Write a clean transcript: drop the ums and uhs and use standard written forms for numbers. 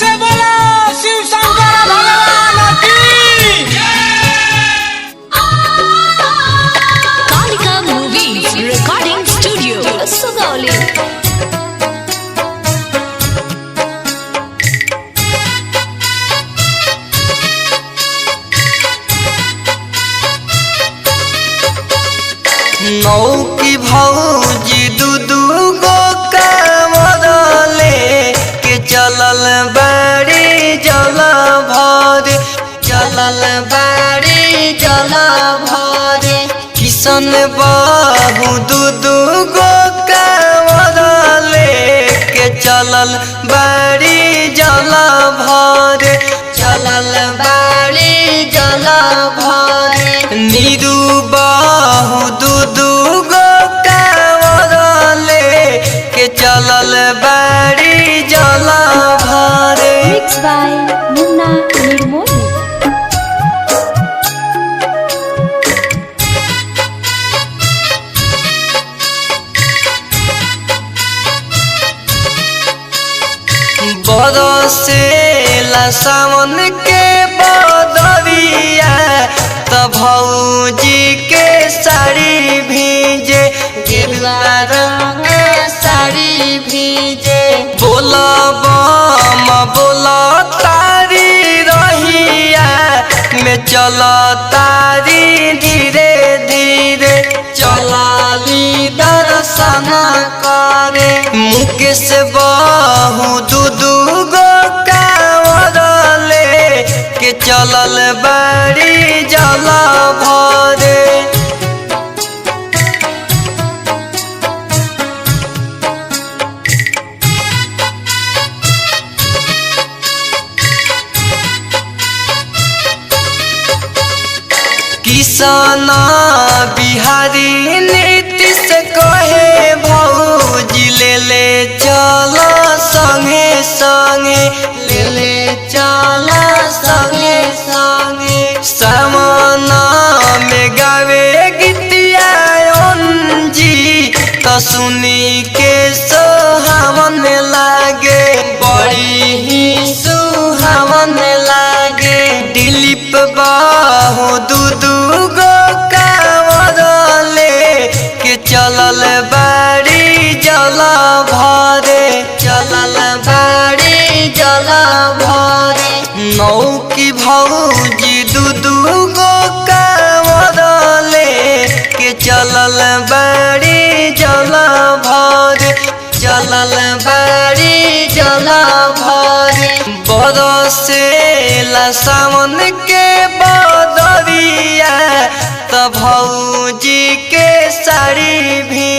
से बोलो शिव शंकर भगवान की। Kalika movies recording studio Sugauli. नौकी भौजी दू गो कांवरले के चलल बाड़ी जल भर, चलल बाड़ी जल भर। किशन बाबू दू गो कांवरले के चलल बाड़ी जल भर, चलल बाड़ी जल भर। नीरू बाहू दू गो कांवरले के चलल बाड़ी जल भर। मिक्स बाय मुन्ना निर्मोही। बरसेला सावन के बदरिया त भौजी के साड़ी भीजे, गेरुआ रंग साड़ी भीजे। बोला बम बोला तारी रहिया में चल तारी धीरे धीरे, चलाली दर्शन करे। मुकेश बाहू दू गो कांवरले के चलल बाड़ी जल भरे। किसान बिहारी नीतीश कहे भौजी ले चल संगे संगे, ले चल संगे संगे। सावन में गावे गीतिया अंजी तो सुनी के सुहावन लागे, बड़ी ही सुहावन लागे। दिलीप बाहू दू गो कांवरले के चलल बाड़ी जल भरे, चलल बाड़ी जल भरे। नौकी भौजी दू गो कांवरले के चलल बाड़ी जल भरे, चलल बाड़ी जल भरे। बरसेला सावन के बदरिया त भौजी के साड़ी भी